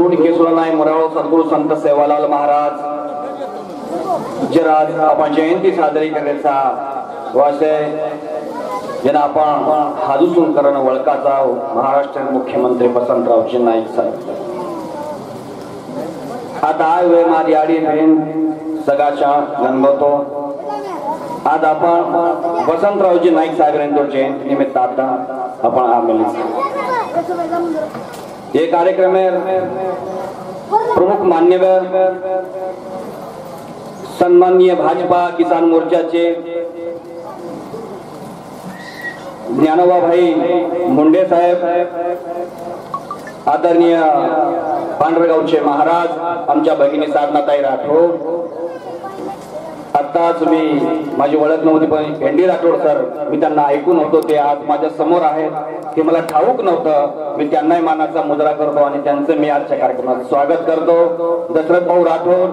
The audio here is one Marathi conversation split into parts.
वरुण केशवनाय मोराळ सद्गुरू संत सेवालाल महाराज जर आज आपण जयंती साजरी करायचा वासे ज्यांना आपण हादूसून करणं वळकाचा महाराष्ट्र मुख्यमंत्री वसंतरावजी नाईक साहेब आता वे माझी आडी बहीण सगाच्या गणगवतो आज आपण वसंतरावजी नाईक साहेबांच्या जयंती निमित्त आता आपण आमेले ये कार्यक्रम प्रमुख मान्यवर सन्माननीय भाजपा किसान मोर्चाचे ज्ञानोबा भाई मुंडे साहेब, आदरणीय पांढरगावचे महाराज आमच्या भगिनी साधनाताई राठोड, आताच मी माझी ओळख नव्हती पण भेंडी राठोड सर मी त्यांना ऐकून होतो ते आज माझ्या समोर आहेत ते मला ठाऊक नव्हतं मी त्यांनाही मानाचा मुजरा करतो आणि त्यांचं मी आजच्या कार्यक्रमात स्वागत करतो। दशरथ भाऊ राठोड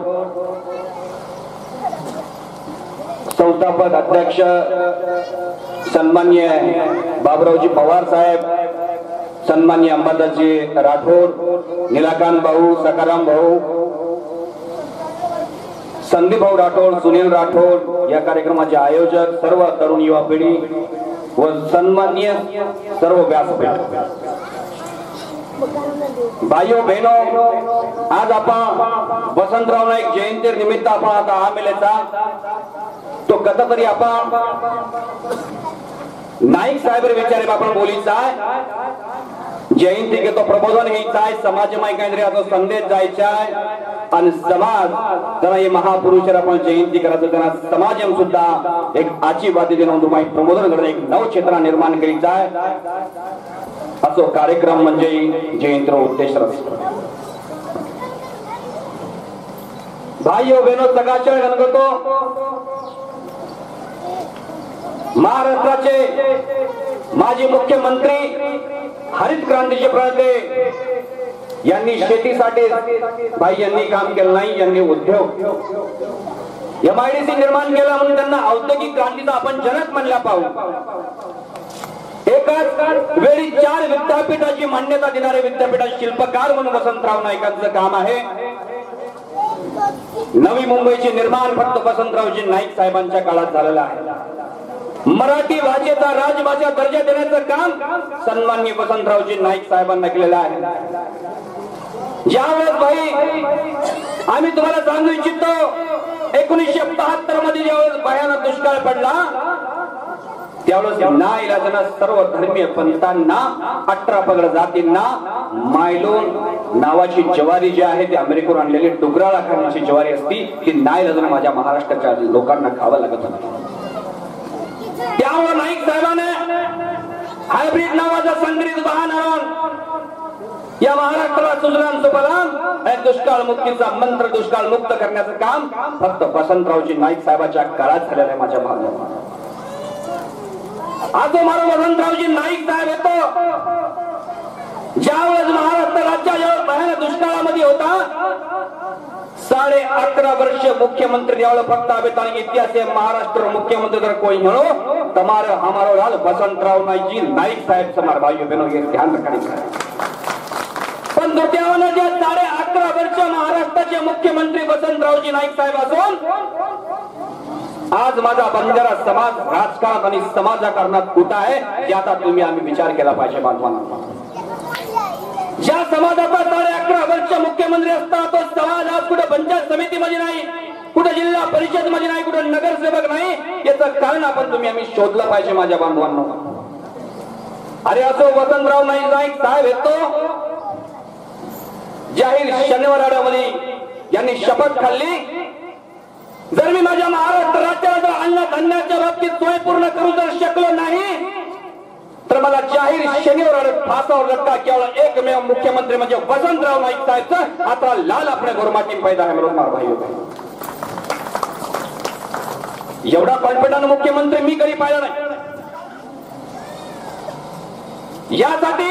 संस्थापक अध्यक्ष सन्माननीय बाबुरावजी पवार साहेब, सन्माननीय अंबादासजी राठोड, निलाकांत भाऊ, सकाराम भाऊ, संदीप भाऊ राठोड, सुनील राठोड, या कार्यक्रमाचे आयोजक, सर्व तरुण युवा पिढी व सन्माननीय सर्व व्यासपीठ भाइयों बहनों, आज आपण वसंतराव नाईक जयंती निमित्त आपण आता हा मिलेचा तो कथा तरी आपण नाईक साहेब विचारे आपण बोलीचा जयंती के तो प्रबोधन घ्यायचा आहे, समाजमय काहीतरी आता संदेश जायचा आहे आणि समाज त्यांना हे महापुरुषाला आपण जयंती करायचं त्यांना समाज सुद्धा एक आशीर्वाद देणं तुम्हाला प्रबोधन करणं एक नव चेतना निर्माण करायचा आहे असो कार्यक्रम म्हणजे जयंतीचा उद्देश असतो। भाइयों बहनों सगळ्याच्या गणगतो महाराष्ट्राचे माजी मुख्यमंत्री हरित क्रांतीचे प्रणेते यांनी शेतीसाठी भाई यांनी काम केलं नाही, यांनी उद्योग MIDC निर्माण केला म्हणून त्यांना औद्योगिक क्रांतीचा आपण जनक म्हणला पाहू। एकाच वेळी 4 विद्यापीठाची मान्यता देणारे विद्यापीठाचे शिल्पकार म्हणून वसंतराव नाईकांचं काम आहे। नवी मुंबईचे निर्माण फक्त वसंतरावजी नाईक साहेबांच्या काळात झालेलं आहे। मराठी भाषेचा राजभाषा दर्जा देण्याचं काम सन्माननीय वसंतरावजी नाईक साहेबांना केलेलं आहे। ज्यावेळेस भाई आम्ही तुम्हाला सांगू इच्छितो 1972 मध्ये ज्यावेळेस भयानक दुष्काळ पडला त्यावेळेस नाईलाजानं सर्व धर्मीय पंथांना 18 पगड जातींना मायलोन नावाची ज्वारी जी आहे ती अमेरिकेहून आणलेली डुगराळा खाण्याची ज्वारी असती ती नाईलाजानं माझ्या महाराष्ट्राच्या लोकांना खावं लागत होतं। त्यामुळे नाईक साहेबांनी हायब्रिड नावाचा संग्रहित वाहन आणून या महाराष्ट्राला सुजलाम सुफलाम एक दुष्काळ मुक्तीचा मंत्र दुष्काळ मुक्त करण्याचं काम फक्त वसंतरावजी नाईक साहेबांच्या काळात झालेलं आहे। माझ्या भागात आज मारो वसंतरावजी नाईक साहेब येतो ज्यावेळेस महाराष्ट्र राज्याच्या भयानक दुष्काळामध्ये होता 11.5 वर्ष मुख्यमंत्री त्यावेळेस फक्त अभितानी इतिहास है महाराष्ट्र मुख्यमंत्री अगर कोई हो तुम्हारे हमारो लाल वसंतराव नाईक जी नाईक साहेब समार भाइयों बहनों ये ध्यान रखना है। पण दुर्दैवाने जे 11.5 वर्ष महाराष्ट्राचे मुख्यमंत्री वसंतरावजी नाईक साहेब असून आज माझा बंजारा समाज राजकारण आणि समाजकारणात कुठं आहे याचा तुम्ही आम्ही विचार केला पाहिजे बांधवांना। ज्या समाजाचा 11.5 वर्ष मुख्यमंत्री असता तो समाज आज कुठे पंचायत समितीमध्ये नाही, कुठे जिल्हा परिषद मध्ये नाही, कुठे नगरसेवक नाही, याचं कारण आपण तुम्ही आम्ही शोधलं पाहिजे माझ्या बांधवांना। अरे असो वसंतराव नाईक साहेब येतो जाहीर शनिवारवाड्यामध्ये यांनी शपथ खाल्ली जर मी माझ्या महाराष्ट्र राज्याला अन्न धान्याच्या बाबतीत सोय पूर्ण करू जर शकलो नाही तर मला जाहीर शनिवार फासावर लटका केवळ एकमेव मुख्यमंत्री म्हणजे वसंतराव नाईक साहेबचा आता लाल आपल्या गोरमाटी पैदा आहे म्हणून भाई एवढा कॉन्फिडंट मुख्यमंत्री मी कधी पाहिला नाही। यासाठी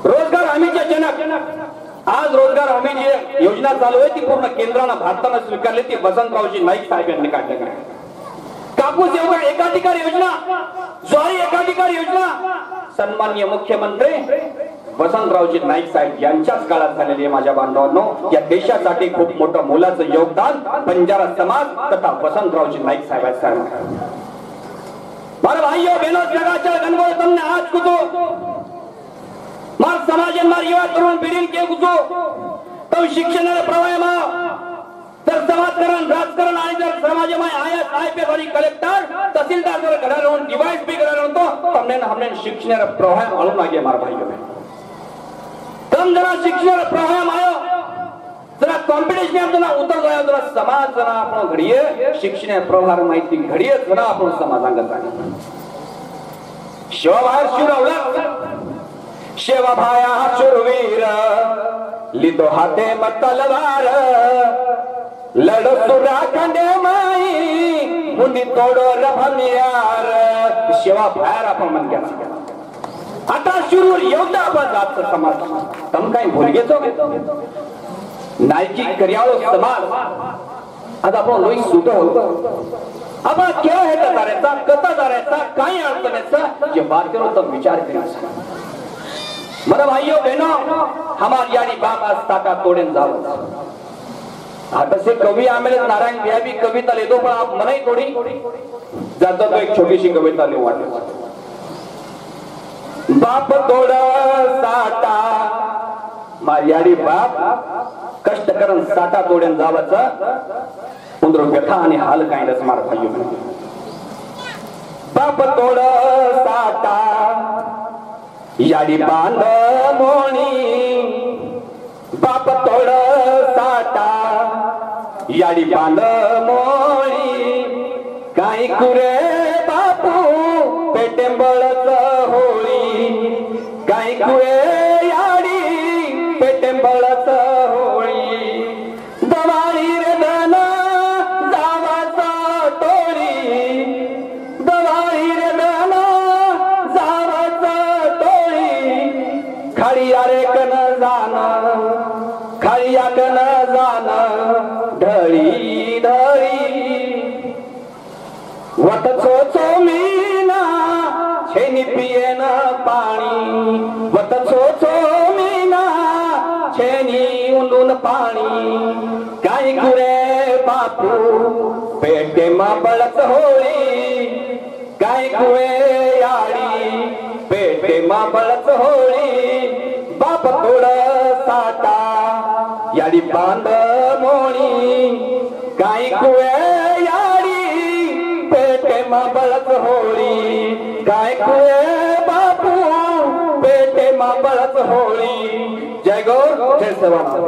रोजगार हमीचे जनक आज रोजगार हमी जी योजना चालू आहे ती पूर्ण केंद्राने भारताने स्वीकारली ती वसंतरावजी नाईक साहेब यांनी काढली आहे। कापूस एकाधिकार योजना, ज्वारी एकाधिकार योजना सन्माननीय मुख्यमंत्री वसंतरावजी नाईक साहेब यांच्याच काळात झालेली आहे माझ्या बांधवांनो। या देशासाठी खूप मोठं मोलाचं योगदान बंजारा समाज तथा वसंतरावजी नाईक साहेब मारे भाइयों बहनों जगाच्या गणगोळ તમને आज कुतो मार समाजन मार युवा तरुण पिढी के कुतो तो शिक्षणाला प्रवाहमा तर समाजकारण राजकारण आणि जर समाजमय आयात आयपीएस आणि कलेक्टर तहसीलदार जर घरा रहून डिवाइस भी घरा रहून तो हमने शिक्षणाला प्रवाह आणून मागे मार भाइयों तम जरा शिक्षणाला प्रवाह आयो जरा कॉम्पिटिशन में जना उतर जायो जरा समाज जना आपण घडीये शिक्षण प्रवाह माहिती घडीये जना आपण समाजांगत आहे शिवबाहेर शिवरावला शेवा भाया शूरवीर लिदो हाते मत तलवार लढो सुरा खंडे माई मुंडी तोडो रभमियार शेवा भायर आपण मन घ्या आता शूरवीर योद्धा आपण जात समाज तम काही भूल घेतो नायकी करियाळो समाज आज आपण लोई सुद्धा होतो आपण क्या है करायचा कथा करायचा काही अडचणीचा जे बातम्यांचा विचार करायचा मला भाइयों बहनों हमार यानी बाप आज ताका तोडेन जावं आता से कवी आमेले नारायण व्याबी कविता लेतो पण आप मनाई थोडी जातो तो एक छोटीशी कविता लिहू वाटते बाप तोड साटा मारियाडी बाप कष्ट करून साटा तोडेन जावाचा उंदरो व्यथा आणि हाल काय रस मार भाइयों बाप तोड साटा याडी बांध मोणी बाप तोड साटा याडी बांध मोणी काही कुरे बापू पेटेंबळच होळी काही कुरे याडी पेटेंबळच होळी दवाळी रे धन जावाचा टोळी दवाळी रे धन जावाचा टोळी खळिया रे कन जान खळिया कन जान ढळी ढळी वत चोचो मीना छेनी पियेन पाणी वत चोचो मीना छेनी उंडून पाणी काही गुरे बापू पेटे मा बळत होळी काही गुरे याडी पेटे मा बळत होळी बाप तोड साटा याडी बांध मोणी काही गुरे याडी पेटे मा बळत होळी काय गुरे बापू पेटे मा बळत होळी जय गौर जय सवाना।